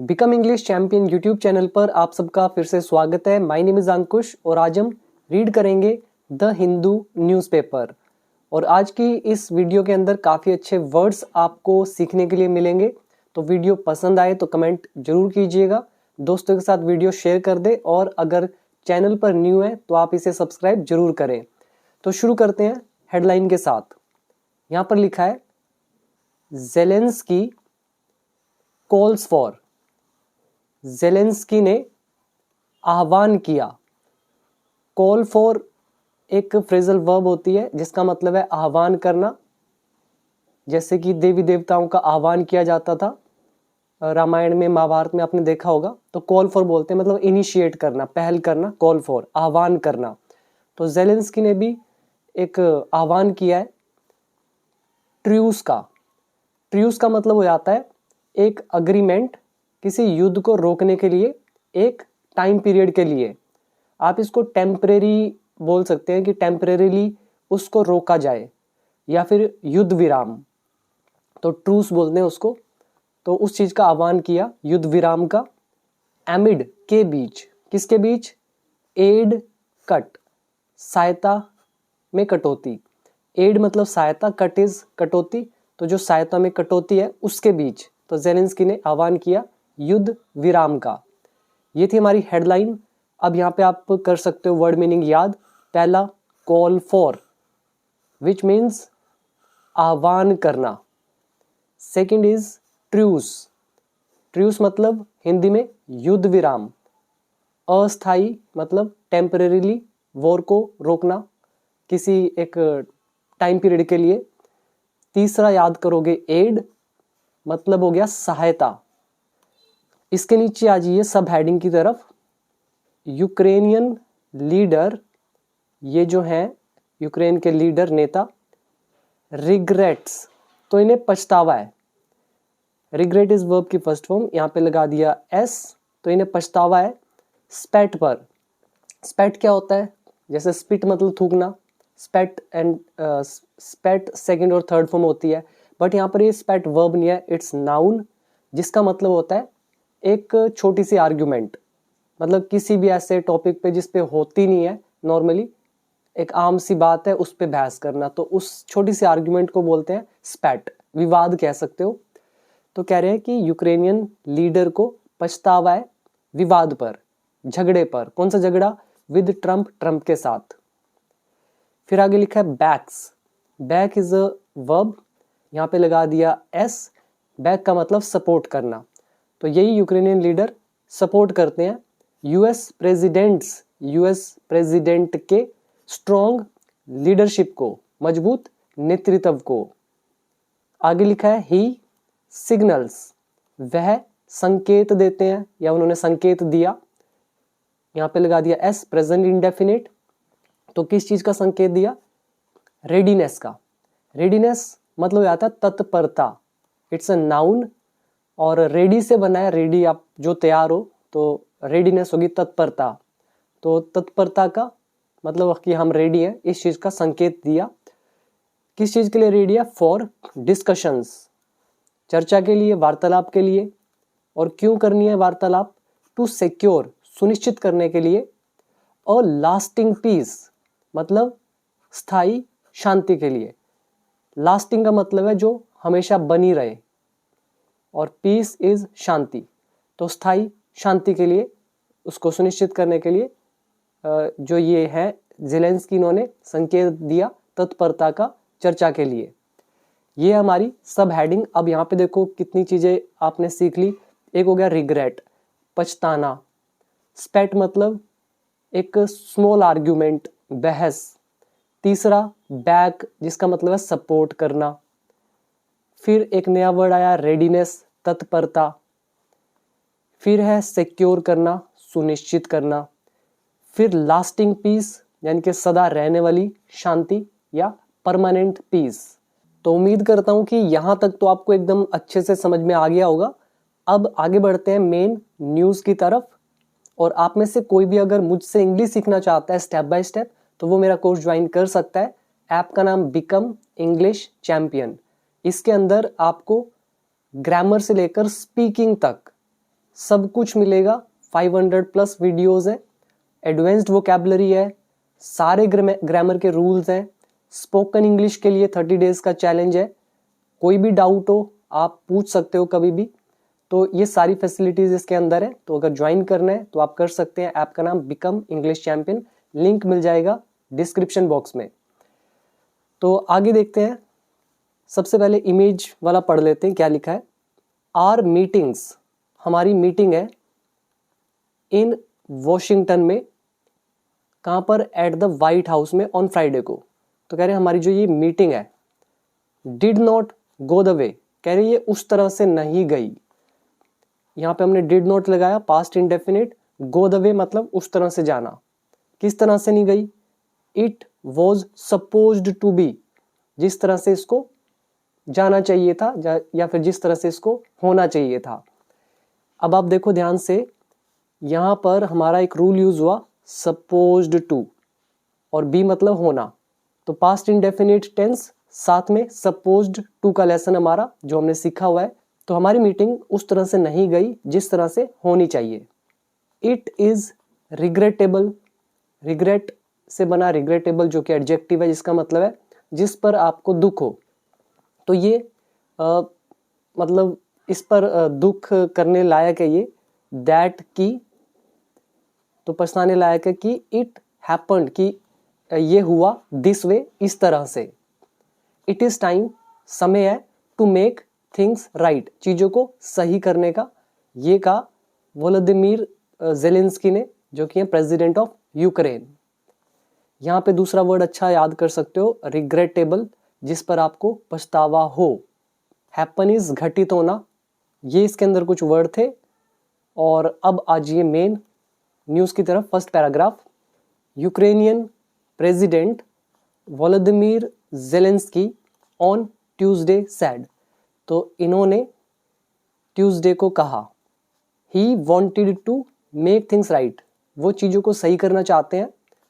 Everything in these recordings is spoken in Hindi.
Become English champion YouTube channel पर आप सबका फिर से स्वागत है। माय नेम इज अंकुश और आज हम रीड करेंगे द हिंदू न्यूज़पेपर। और आज की इस वीडियो के अंदर काफ़ी अच्छे वर्ड्स आपको सीखने के लिए मिलेंगे। तो वीडियो पसंद आए तो कमेंट जरूर कीजिएगा, दोस्तों के साथ वीडियो शेयर कर दे और अगर चैनल पर न्यू है तो आप इसे सब्सक्राइब जरूर करें। तो शुरू करते हैं हेडलाइन के साथ। यहाँ पर लिखा है ज़ेलेंस्की कॉल्स फॉर। ज़ेलेंस्की ने आह्वान किया। कॉल फॉर एक फ्रेजल वर्ब होती है जिसका मतलब है आह्वान करना। जैसे कि देवी देवताओं का आह्वान किया जाता था रामायण में, महाभारत में आपने देखा होगा। तो कॉल फॉर बोलते हैं मतलब इनिशिएट करना, पहल करना, कॉल फॉर आह्वान करना। तो ज़ेलेंस्की ने भी एक आह्वान किया है ट्रूस का। ट्रूस का मतलब हो जाता है एक अग्रीमेंट, किसी युद्ध को रोकने के लिए एक टाइम पीरियड के लिए। आप इसको टेम्परेरी बोल सकते हैं कि टेम्परेरीली उसको रोका जाए, या फिर युद्ध विराम, तो ट्रूस बोलते हैं उसको। तो उस चीज का आह्वान किया, युद्ध विराम का। एमिड के बीच, किसके बीच? एड कट, सहायता में कटौती। एड मतलब सहायता, कट इज कटौती, तो जो सहायता में कटौती है उसके बीच। तो ज़ेलेंस्की ने आह्वान किया युद्ध विराम का। ये थी हमारी हेडलाइन। अब यहाँ पे आप कर सकते हो वर्ड मीनिंग याद। पहला कॉल फॉर विच मीन्स आह्वान करना। Second is truce. ट्रूस मतलब हिंदी में युद्ध विराम। अस्थाई मतलब टेम्परेरीली वॉर को रोकना किसी एक टाइम पीरियड के लिए। तीसरा याद करोगे एड मतलब हो गया सहायता। इसके नीचे आ जाइए सब हेडिंग की तरफ। यूक्रेनियन लीडर, ये जो है यूक्रेन के लीडर नेता, रिग्रेट्स, तो इन्हें पछतावा है। रिग्रेट इज वर्ब की फर्स्ट फॉर्म, यहाँ पे लगा दिया एस, तो इन्हें पछतावा है स्पेट पर। स्पेट क्या होता है? जैसे स्पिट मतलब थूकना, स्पेट एंड स्पेट सेकंड और थर्ड फॉर्म होती है, बट यहाँ पर ये स्पेट वर्ब नहीं है, इट्स नाउन, जिसका मतलब होता है एक छोटी सी आर्ग्यूमेंट। मतलब किसी भी ऐसे टॉपिक पे जिस पे होती नहीं है नॉर्मली, एक आम सी बात है उस पे बहस करना, तो उस छोटी सी आर्ग्यूमेंट को बोलते हैं स्पैट, विवाद कह सकते हो। तो कह रहे हैं कि यूक्रेनियन लीडर को पछतावा है विवाद पर, झगड़े पर। कौन सा झगड़ा? विद ट्रम्प, ट्रम्प के साथ। फिर आगे लिखा है backs. Back is a verb, यहाँ पे लगा दिया एस। बैक का मतलब सपोर्ट करना, तो यही यूक्रेनियन लीडर सपोर्ट करते हैं यूएस प्रेसिडेंट के स्ट्रॉन्ग लीडरशिप को, मजबूत नेतृत्व को। आगे लिखा है ही सिग्नल्स, वह संकेत देते हैं या उन्होंने संकेत दिया। यहाँ पे लगा दिया एस, प्रेजेंट इंडेफिनिट। तो किस चीज का संकेत दिया? रेडीनेस का। रेडीनेस मतलब आता है तत्परता, इट्स अ नाउन, और रेडी से बना है, रेडी आप जो तैयार हो, तो रेडीनेस होगी तत्परता। तो तत्परता का मतलब कि हम रेडी हैं, इस चीज का संकेत दिया। किस चीज के लिए रेडी है? फॉर डिस्कशंस, चर्चा के लिए, वार्तालाप के लिए। और क्यों करनी है वार्तालाप? टू सिक्योर, सुनिश्चित करने के लिए। और लास्टिंग पीस मतलब स्थायी शांति के लिए। लास्टिंग का मतलब है जो हमेशा बनी रहे, और पीस इज शांति, तो स्थायी शांति के लिए, उसको सुनिश्चित करने के लिए जो ये है ज़ेलेंस्की, इन्होंने संकेत दिया तत्परता का, चर्चा के लिए। ये हमारी सब हेडिंग। अब यहाँ पे देखो कितनी चीजें आपने सीख ली। एक हो गया रिग्रेट, पछताना। स्पेट मतलब एक स्मॉल आर्ग्यूमेंट, बहस। तीसरा बैक, जिसका मतलब है सपोर्ट करना। फिर एक नया वर्ड आया रेडीनेस, तत्परता। फिर है सिक्योर करना, सुनिश्चित करना। फिर लास्टिंग पीस, यानी कि सदा रहने वाली शांति या परमानेंट पीस। तो उम्मीद करता हूं कि यहां तक तो आपको एकदम अच्छे से समझ में आ गया होगा। अब आगे बढ़ते हैं मेन न्यूज की तरफ। और आप में से कोई भी अगर मुझसे इंग्लिश सीखना चाहता है स्टेप बाय स्टेप, तो वो मेरा कोर्स ज्वाइन कर सकता है। ऐप का नाम बिकम इंग्लिश चैंपियन। इसके अंदर आपको ग्रामर से लेकर स्पीकिंग तक सब कुछ मिलेगा। 500 प्लस वीडियोस हैं, एडवांस्ड वोकैबुलरी है, सारे ग्रामर के रूल्स हैं, स्पोकन इंग्लिश के लिए 30 डेज का चैलेंज है। कोई भी डाउट हो आप पूछ सकते हो कभी भी। तो ये सारी फैसिलिटीज इसके अंदर है। तो अगर ज्वाइन करना है तो आप कर सकते हैं। ऐप का नाम बिकम इंग्लिश चैंपियन, लिंक मिल जाएगा डिस्क्रिप्शन बॉक्स में। तो आगे देखते हैं। सबसे पहले इमेज वाला पढ़ लेते हैं क्या लिखा है। आर मीटिंग्स, हमारी मीटिंग है इन वॉशिंगटन में, कहाँ पर, एट द वाइट हाउस में ऑन फ्राइडे को। तो कह रहे हैं हमारी जो ये मीटिंग है did not go the way, कह रहे ये उस तरह से नहीं गई। यहाँ पे हमने डिड नॉट लगाया, past indefinite. Go the way मतलब उस तरह से जाना। किस तरह से नहीं गई? It was supposed to be, जिस तरह से इसको जाना चाहिए था या फिर जिस तरह से इसको होना चाहिए था। अब आप देखो ध्यान से, यहाँ पर हमारा एक रूल यूज हुआ सपोज्ड टू, और बी मतलब होना। तो पास्ट इंडेफिनिट टेंस साथ में सपोज्ड टू का लेसन हमारा जो हमने सीखा हुआ है। तो हमारी मीटिंग उस तरह से नहीं गई जिस तरह से होनी चाहिए। इट इज रिग्रेटेबल, रिग्रेट से बना रिग्रेटेबल जो कि एडजेक्टिव है, जिसका मतलब है जिस पर आपको दुख हो। तो ये मतलब इस पर दुख करने लायक है ये, दैट की तो पछताने लायक है कि इट हैपेंड कि ये हुआ, दिस वे इस तरह से। इट इज टाइम, समय है, टू मेक थिंग्स राइट, चीजों को सही करने का। ये कहा वोलोदिमीर जेलेंस्की ने, जो कि है प्रेसिडेंट ऑफ यूक्रेन। यहाँ पे दूसरा वर्ड अच्छा याद कर सकते हो, रिग्रेटेबल, जिस पर आपको पछतावा हो। हैपन इज घटित होना। ये इसके अंदर कुछ वर्ड थे। और अब आज ये मेन न्यूज़ की तरफ। First paragraph, Ukrainian president Volodymyr Zelensky on Tuesday said, तो इन्होंने ट्यूसडे को कहा, he wanted to make things right, वो चीज़ों को सही करना चाहते हैं,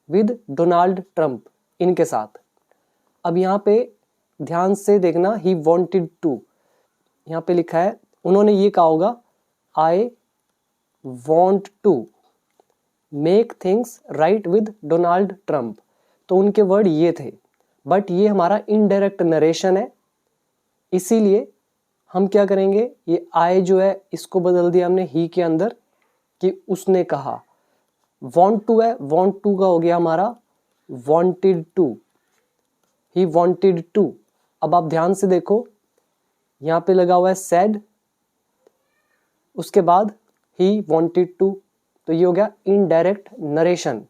विद डोनाल्ड ट्रंप, इनके साथ। अब यहाँ पे ध्यान से देखना, ही वांटेड टू, यहाँ पे लिखा है उन्होंने ये कहा होगा I want to make things right with Donald Trump, तो उनके वर्ड ये थे। बट ये हमारा इनडायरेक्ट नरेशन है, इसीलिए हम क्या करेंगे, ये आई जो है इसको बदल दिया हमने ही के अंदर कि उसने कहा। वांट टू है, वांट टू का हो गया हमारा wanted to, he wanted to. अब आप ध्यान से देखो, यहाँ पे लगा हुआ है सैड, उसके बाद ही वांटेड टू, तो ये हो गया इनडायरेक्ट नरेशन।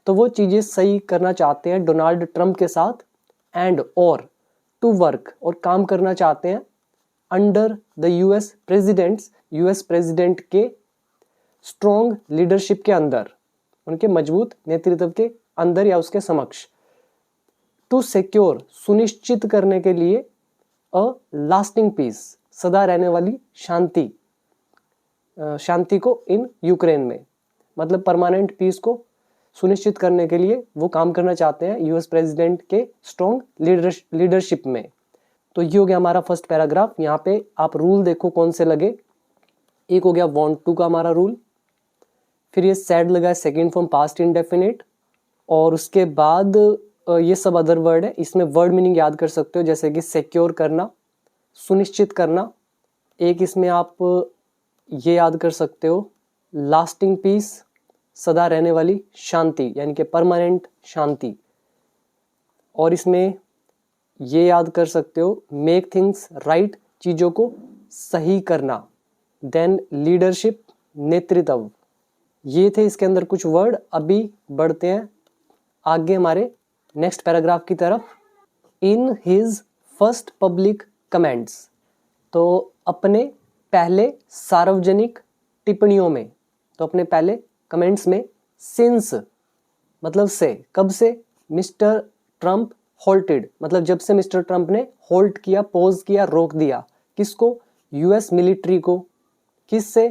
तो वो चीजें सही करना चाहते हैं डोनाल्ड ट्रंप के साथ, एंड और टू वर्क, और काम करना चाहते हैं under the US presidents, US president के स्ट्रॉन्ग लीडरशिप के अंदर, उनके मजबूत नेतृत्व के अंदर या उसके समक्ष। टू सिक्योर, सुनिश्चित करने के लिए, अ लास्टिंग पीस, सदा रहने वाली शांति, शांति को इन यूक्रेन में, मतलब परमानेंट पीस को सुनिश्चित करने के लिए वो काम करना चाहते हैं यूएस प्रेसिडेंट के स्ट्रॉन्ग लीडरशिप में। तो ये हो गया हमारा फर्स्ट पैराग्राफ। यहाँ पे आप रूल देखो कौन से लगे। एक हो गया वांट टू का हमारा रूल, फिर ये सैड लगा है सेकेंड फॉर्म पास्ट इंडेफिनिट, और उसके बाद ये सब अदर वर्ड है। इसमें वर्ड मीनिंग याद कर सकते हो, जैसे कि सिक्योर करना, सुनिश्चित करना। एक इसमें आप ये याद कर सकते हो लास्टिंग पीस, सदा रहने वाली शांति, यानी कि परमानेंट शांति। और इसमें ये याद कर सकते हो मेक थिंग्स राइट, चीज़ों को सही करना। देन लीडरशिप, नेतृत्व। ये थे इसके अंदर कुछ वर्ड। अभी बढ़ते हैं आगे हमारे नेक्स्ट पैराग्राफ की तरफ। In his first public comments, तो अपने पहले सार्वजनिक टिप्पणियों में, तो अपने पहले कमेंट्स में, सिंस मतलब से, कब से, मिस्टर ट्रंप होल्टेड, मतलब जब से मिस्टर ट्रंप ने होल्ड किया, पॉज किया, रोक दिया, किसको, यूएस मिलिट्री को। किससे,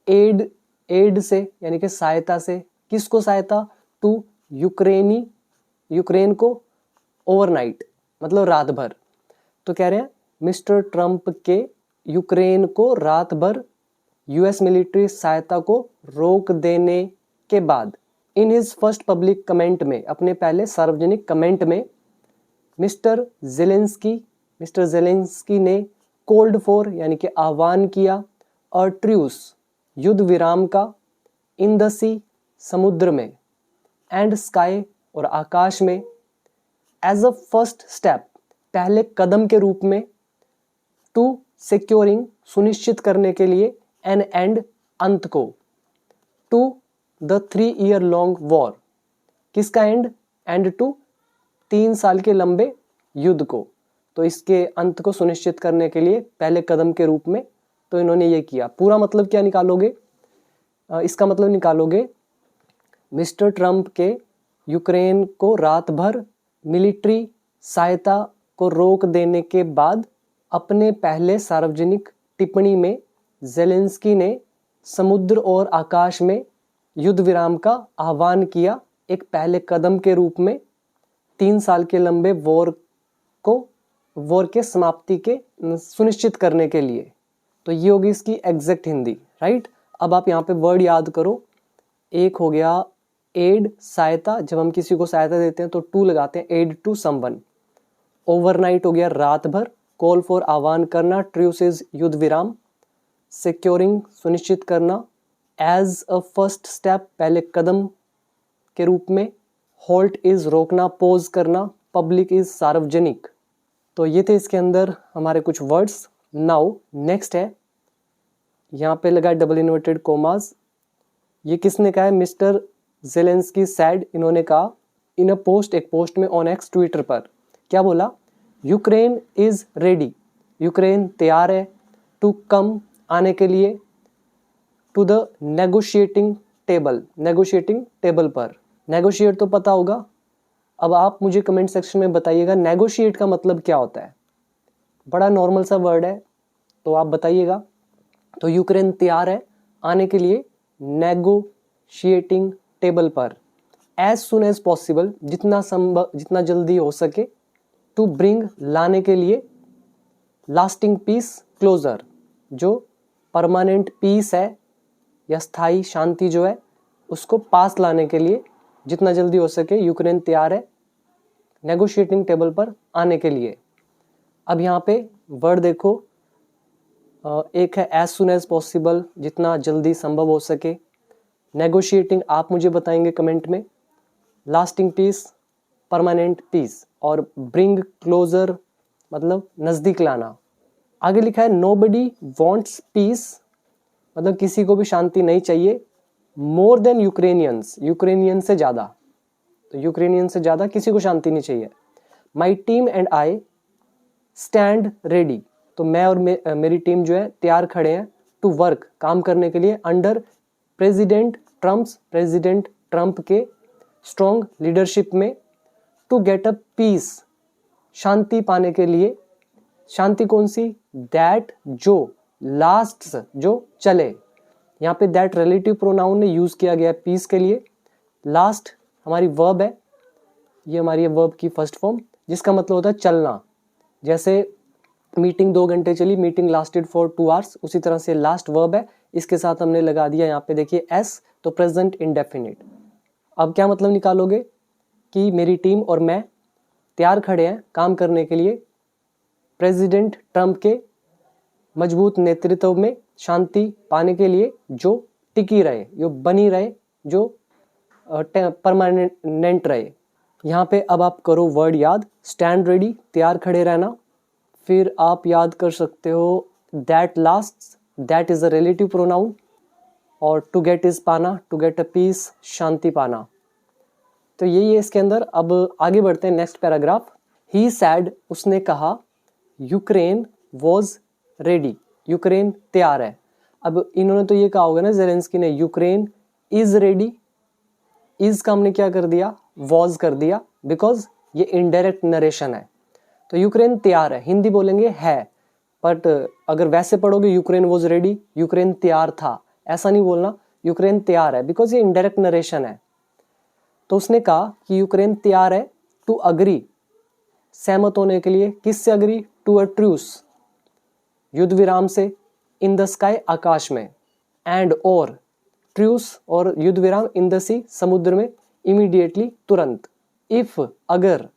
एड से, यानी कि सहायता से। किसको सहायता, टू यूक्रेन को, ओवरनाइट मतलब रात भर। तो कह रहे हैं मिस्टर ट्रंप के यूक्रेन को रात भर यूएस मिलिट्री सहायता को रोक देने के बाद in his first public comment में, अपने पहले सार्वजनिक कमेंट में, मिस्टर जेलेंस्की ने कोल्ड फॉर यानी कि आह्वान किया और ट्रूस युद्ध विराम का, इन द सी समुद्र में, एंड स्काई और आकाश में, एज अ फर्स्ट स्टेप पहले कदम के रूप में, टू सिक्योरिंग सुनिश्चित करने के लिए, एन एंड अंत को, to the 3 year long war, किसका एंड? एंड टू 3 साल के लंबे युद्ध को, तो इसके अंत को सुनिश्चित करने के लिए पहले कदम के रूप में, तो इन्होंने ये किया। पूरा मतलब क्या निकालोगे? इसका मतलब निकालोगे मिस्टर ट्रंप के यूक्रेन को रात भर मिलिट्री सहायता को रोक देने के बाद अपने पहले सार्वजनिक टिप्पणी में जेलेंस्की ने समुद्र और आकाश में युद्ध विराम का आह्वान किया, एक पहले कदम के रूप में 3 साल के लंबे वॉर के समाप्ति के सुनिश्चित करने के लिए। तो ये होगी इसकी एग्जैक्ट हिंदी, राइट। अब आप यहाँ पे वर्ड याद करो। एक हो गया एड, सहायता, जब हम किसी को सहायता देते हैं तो टू लगाते हैं, एड टू समवन। ओवरनाइट हो गया रात भर, कॉल फॉर आह्वान करना, ट्रूस इज युद्ध विराम, सिक्योरिंग सुनिश्चित करना, एज अ फर्स्ट स्टेप पहले कदम के रूप में, होल्ट इज रोकना, पोज करना, पब्लिक इज सार्वजनिक। तो ये थे इसके अंदर हमारे कुछ वर्ड्स। नाउ नेक्स्ट है, यहाँ पे लगा डबल इन्वर्टेड कोमास। ये किसने कहा है? मिस्टर जेलेंस्की सैड, इन्होंने कहा इन अ पोस्ट, एक पोस्ट में ऑन एक्स ट्विटर पर। क्या बोला? यूक्रेन इज रेडी, यूक्रेन तैयार है, टू कम आने के लिए, टू द नेगोशिएटिंग टेबल पर। नेगोशिएट तो पता होगा, अब आप मुझे कमेंट सेक्शन में बताइएगा नेगोशिएट का मतलब क्या होता है। बड़ा नॉर्मल सा वर्ड है, तो आप बताइएगा। तो यूक्रेन तैयार है आने के लिए नेगोशिएटिंग टेबल पर, एज सुन एज पॉसिबल, जितना जल्दी हो सके, टू ब्रिंग लाने के लिए, लास्टिंग पीस क्लोजर, जो परमानेंट पीस है या स्थायी शांति जो है उसको पास लाने के लिए जितना जल्दी हो सके यूक्रेन तैयार है नेगोशिएटिंग टेबल पर आने के लिए। अब यहाँ पे वर्ड देखो, एक है एज सुन एज पॉसिबल, जितना जल्दी संभव हो सके, नेगोशिएटिंग आप मुझे बताएंगे कमेंट में, लास्टिंग पीस परमानेंट पीस, और ब्रिंग क्लोजर मतलब नज़दीक लाना। आगे लिखा है नोबडी वांट्स पीस, मतलब किसी को भी शांति नहीं चाहिए, मोर देन यूक्रेनियंस, यूक्रेनियन से ज़्यादा, तो यूक्रेनियन से ज़्यादा किसी को शांति नहीं चाहिए। My team and I stand ready, तो मैं और मेरी टीम जो है तैयार खड़े हैं, टू वर्क काम करने के लिए, अंडर प्रेसिडेंट ट्रंप के स्ट्रॉन्ग लीडरशिप में, टू गेट अ पीस शांति पाने के लिए। शांति कौन सी? दैट जो लास्ट्स, जो चले। यहाँ पे दैट रिलेटिव प्रोनाउन ने यूज किया गया पीस के लिए। लास्ट हमारी वर्ब है, ये हमारी वर्ब की फर्स्ट फॉर्म, जिसका मतलब होता है चलना। जैसे मीटिंग 2 घंटे चली, मीटिंग लास्टेड फॉर 2 hours, उसी तरह से लास्ट वर्ब है, इसके साथ हमने लगा दिया यहाँ पे देखिए एस, तो प्रेजेंट इंडेफिनिट। अब क्या मतलब निकालोगे कि मेरी टीम और मैं तैयार खड़े हैं काम करने के लिए प्रेसिडेंट ट्रंप के मजबूत नेतृत्व में शांति पाने के लिए, जो टिकी रहे, जो बनी रहे, जो परमानेंट रहे। यहाँ पे अब आप करो वर्ड याद, स्टैंड रेडी तैयार खड़े रहना, फिर आप याद कर सकते हो that lasts, that is a relative pronoun, और टू गेट इज पाना, टू गेट अ पीस शांति पाना। तो यही है इसके अंदर। अब आगे बढ़ते हैं नेक्स्ट पैराग्राफ। ही सैड, उसने कहा, यूक्रेन वॉज रेडी, यूक्रेन तैयार है। अब इन्होंने तो ये कहा होगा ना जेलेंस्की ने, यूक्रेन इज रेडी, इज का हमने क्या कर दिया? वॉज कर दिया, बिकॉज ये इनडायरेक्ट नरेशन है। तो यूक्रेन तैयार है, हिंदी बोलेंगे है, बट अगर वैसे पढ़ोगे यूक्रेन वॉज रेडी, यूक्रेन तैयार था, ऐसा नहीं बोलना, यूक्रेन तैयार है, बिकॉज ये इनडायरेक्ट नरेशन है। तो उसने कहा कि यूक्रेन तैयार है टू अग्री, सहमत होने के लिए, किससे अग्री? टू अ ट्रूस, युद्ध विराम से, इन द स्काई, आकाश में, एंड और ट्रूस और युद्ध विराम इन द सी समुद्र में इमीडिएटली तुरंत। इफ अगर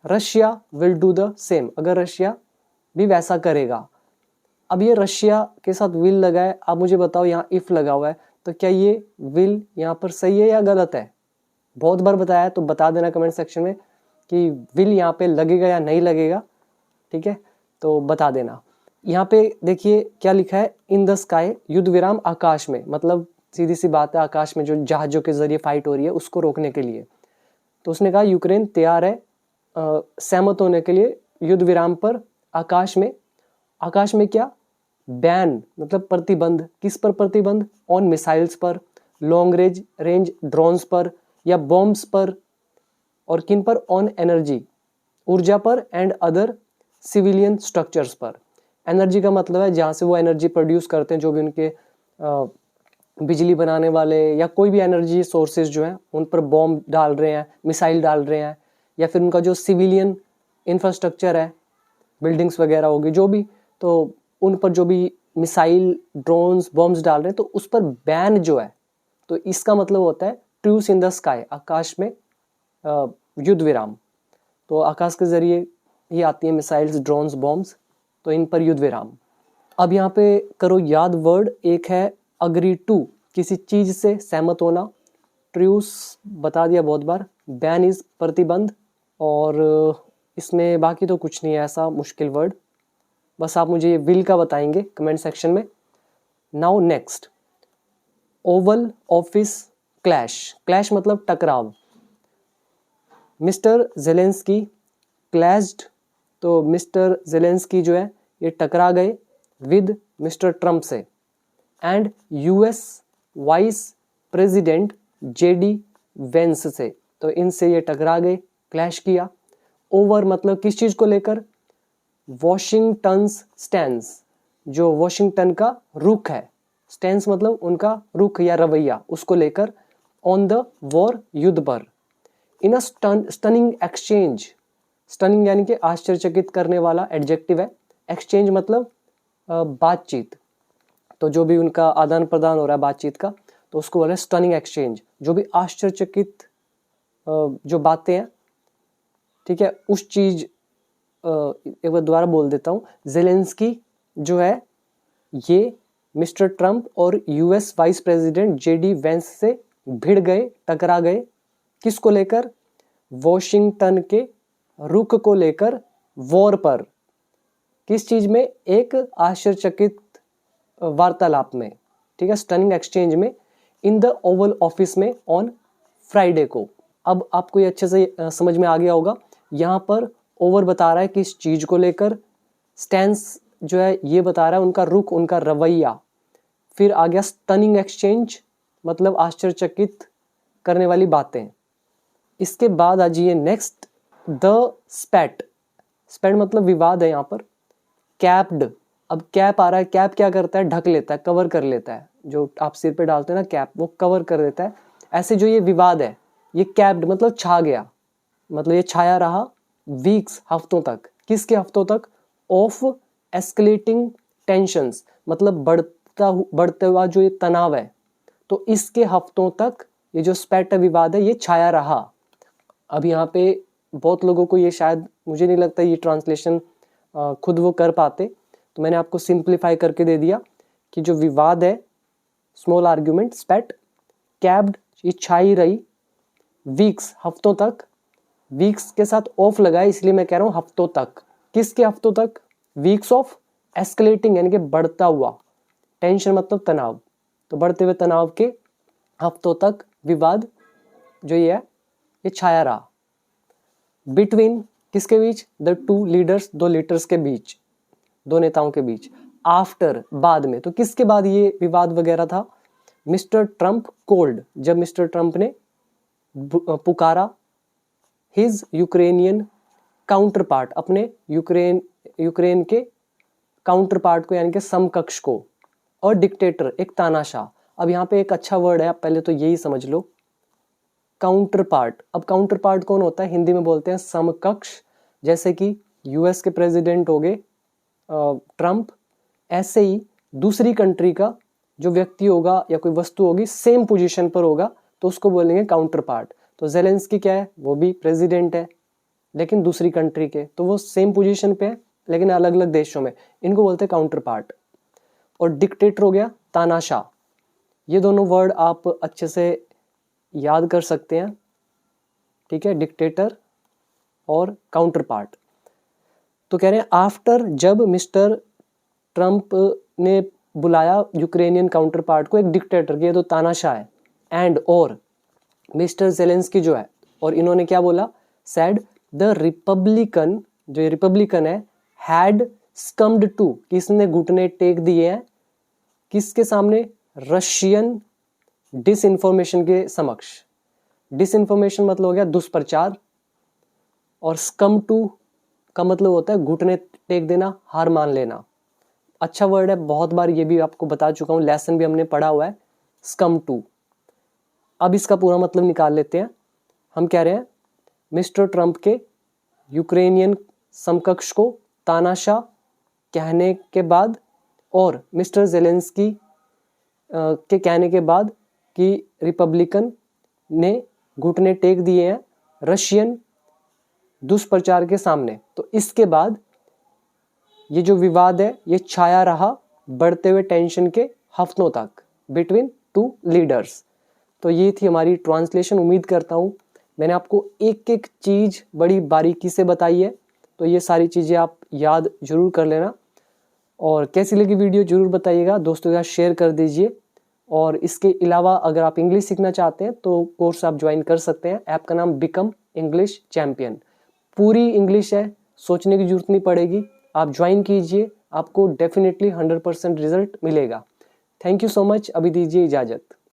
Russia will do the same, अगर रशिया भी वैसा करेगा। अब ये रशिया के साथ विल लगा है, आप मुझे बताओ यहाँ इफ लगा हुआ है तो क्या ये विल यहाँ पर सही है या गलत है? बहुत बार बताया है तो बता देना कमेंट सेक्शन में कि विल यहाँ पे लगेगा या नहीं लगेगा, ठीक है, तो बता देना। यहाँ पे देखिए क्या लिखा है, इन द स्काई युद्ध विराम आकाश में, मतलब सीधी सी बात है आकाश में जो जहाजों के जरिए फाइट हो रही है उसको रोकने के लिए। तो उसने कहा यूक्रेन तैयार है सहमत होने के लिए युद्ध विराम पर आकाश में। आकाश में क्या? बैन मतलब प्रतिबंध, किस पर प्रतिबंध? ऑन मिसाइल्स पर, लॉन्ग रेंज ड्रोन्स पर या बॉम्ब्स पर, और किन पर? ऑन एनर्जी, ऊर्जा पर, एंड अदर सिविलियन स्ट्रक्चर्स पर। एनर्जी का मतलब है जहाँ से वो एनर्जी प्रोड्यूस करते हैं, जो भी उनके बिजली बनाने वाले या कोई भी एनर्जी सोर्सेज जो हैं उन पर बॉम्ब डाल रहे हैं, मिसाइल डाल रहे हैं, या फिर उनका जो सिविलियन इंफ्रास्ट्रक्चर है, बिल्डिंग्स वगैरह होगी जो भी, तो उन पर जो भी मिसाइल, ड्रोन्स, बॉम्ब्स डाल रहे हैं तो उस पर बैन जो है, तो इसका मतलब होता है ट्रूस इन द स्काई, आकाश में युद्ध विराम। तो आकाश के जरिए ही आती है मिसाइल्स, ड्रोन्स, बॉम्ब्स, तो इन पर युद्ध विराम। अब यहाँ पे करो याद वर्ड, एक है अग्री टू, किसी चीज से सहमत होना, ट्रूस बता दिया बहुत बार, बैन इज प्रतिबंध, और इसमें बाकी तो कुछ नहीं है ऐसा मुश्किल वर्ड, बस आप मुझे ये विल का बताएंगे कमेंट सेक्शन में। Now next, Oval office clash, clash मतलब टकराव। मिस्टर जेलेंस्की क्लैश्ड, तो मिस्टर जेलेंस्की जो है ये टकरा गए विद मिस्टर ट्रम्प से, and US vice president JD Vance से, तो इनसे ये टकरा गए, क्लैश किया। ओवर मतलब किस चीज को लेकर? वॉशिंगटन्स स्टैंस, जो वॉशिंगटन का रुख है, स्टैंस मतलब उनका रुख या रवैया, उसको लेकर, ऑन द वॉर युद्ध पर। इन अ स्टनिंग एक्सचेंज, स्टनिंग यानी कि आश्चर्यचकित करने वाला एडजेक्टिव है, एक्सचेंज मतलब बातचीत, तो जो भी उनका आदान प्रदान हो रहा है बातचीत का, तो उसको बोला स्टनिंग एक्सचेंज, जो भी आश्चर्यचकित जो बातें हैं, ठीक है, उस चीज एक बार दोबारा बोल देता हूँ। जेलेंस्की जो है ये मिस्टर ट्रम्प और US vice president JD Vance से भिड़ गए, टकरा गए, किसको लेकर? वॉशिंगटन के रुख को लेकर, वॉर पर। किस चीज में? एक आश्चर्यचकित वार्तालाप में, ठीक है, स्टनिंग एक्सचेंज में, इन द ओवल ऑफिस में ऑन फ्राइडे को। अब आपको ये अच्छे से समझ में आ गया होगा, यहाँ पर ओवर बता रहा है किस चीज को लेकर, स्टैंस जो है ये बता रहा है उनका रुख, उनका रवैया, फिर आ गया स्टनिंग एक्सचेंज मतलब आश्चर्यचकित करने वाली बातें। इसके बाद आ जाइए नेक्स्ट, द स्पैट, स्पैट मतलब विवाद है यहाँ पर। कैप्ड, अब कैप आ रहा है, कैप क्या करता है? ढक लेता है, कवर कर लेता है, जो आप सिर पे डालते हैं ना कैप, वो कवर कर देता है। ऐसे जो ये विवाद है ये कैप्ड मतलब छा गया, मतलब ये छाया रहा वीक्स हफ्तों तक, किसके हफ्तों तक? ऑफ एस्केलेटिंग टेंशंस मतलब बढ़ते हुआ जो ये तनाव है, तो इसके हफ्तों तक ये जो स्पैट विवाद है ये छाया रहा। अब यहाँ पे बहुत लोगों को ये शायद, मुझे नहीं लगता ये ट्रांसलेशन खुद वो कर पाते, तो मैंने आपको सिंप्लीफाई करके दे दिया कि जो विवाद है, स्मॉल आर्ग्यूमेंट, स्पैट, कैप्ड ये छाई रही, वीक्स हफ्तों तक, वीक्स के साथ ऑफ लगा है इसलिए मैं कह रहा हूं हफ्तों तक। किसके हफ्तों तक? वीक्स ऑफ एस्केलेटिंग यानी कि बढ़ता हुआ, टेंशन मतलब तनाव, तो बढ़ते हुए तनाव के हफ्तों तक विवाद जो ये है ये छाया रहा। बिटवीन किसके बीच? द टू लीडर्स, दो लीडर्स के बीच, दो नेताओं के बीच। आफ्टर बाद में, तो किसके बाद ये विवाद वगैरह था? मिस्टर ट्रम्प कोल्ड, जब मिस्टर ट्रम्प ने पुकारा हिज यूक्रेनियन काउंटर पार्ट, अपने यूक्रेन के काउंटर पार्ट को यानी कि समकक्ष को, और डिक्टेटर एक तानाशाह। अब यहाँ पे एक अच्छा वर्ड है, आप पहले तो यही समझ लो, काउंटर पार्ट। अब काउंटर पार्ट कौन होता है? हिंदी में बोलते हैं समकक्ष, जैसे कि यूएस के प्रेसिडेंट हो गए ट्रम्प, ऐसे ही दूसरी कंट्री का जो व्यक्ति होगा या कोई वस्तु होगी सेम पोजीशन पर होगा तो उसको बोलेंगे काउंटर पार्ट। तो जेलेंस्की क्या है, वो भी प्रेसिडेंट है लेकिन दूसरी कंट्री के, तो वो सेम पोजीशन पे है लेकिन अलग अलग देशों में, इनको बोलते हैं काउंटर पार्ट। और डिक्टेटर हो गया तानाशाह। ये दोनों वर्ड आप अच्छे से याद कर सकते हैं, ठीक है, डिक्टेटर और काउंटर पार्ट। तो कह रहे हैं आफ्टर, जब मिस्टर ट्रंप ने बुलाया यूक्रेनियन काउंटर पार्ट को एक डिक्टेटर, ये तो तानाशाह है, एंड और मिस्टर जेलेंस्की जो है, और इन्होंने क्या बोला, सेड द रिपब्लिकन, जो ये रिपब्लिकन है, हैड स्कम्ड टू, किसने घुटने टेक दिए हैं, किसके सामने, रशियन डिसइंफॉर्मेशन के समक्ष। डिसइंफॉर्मेशन मतलब हो गया दुष्प्रचार, और स्कम टू का मतलब होता है घुटने टेक देना, हार मान लेना। अच्छा वर्ड है, बहुत बार ये भी आपको बता चुका हूँ, लेसन भी हमने पढ़ा हुआ है, स्कम टू। अब इसका पूरा मतलब निकाल लेते हैं। हम कह रहे हैं मिस्टर ट्रंप के यूक्रेनियन समकक्ष को तानाशाह कहने के बाद और मिस्टर जेलेंस्की के कहने के बाद कि रिपब्लिकन ने घुटने टेक दिए हैं रशियन दुष्प्रचार के सामने, तो इसके बाद ये जो विवाद है ये छाया रहा बढ़ते हुए टेंशन के हफ्तों तक बिटवीन टू लीडर्स। तो ये थी हमारी ट्रांसलेशन। उम्मीद करता हूँ मैंने आपको एक एक चीज़ बड़ी बारीकी से बताई है, तो ये सारी चीज़ें आप याद जरूर कर लेना। और कैसी लगी वीडियो जरूर बताइएगा, दोस्तों के साथ शेयर कर दीजिए। और इसके अलावा अगर आप इंग्लिश सीखना चाहते हैं तो कोर्स आप ज्वाइन कर सकते हैं। ऐप का नाम बिकम इंग्लिश चैंपियन, पूरी इंग्लिश है, सोचने की जरूरत नहीं पड़ेगी, आप ज्वाइन कीजिए, आपको डेफिनेटली 100% रिजल्ट मिलेगा। थैंक यू सो मच, अभी दीजिए इजाज़त।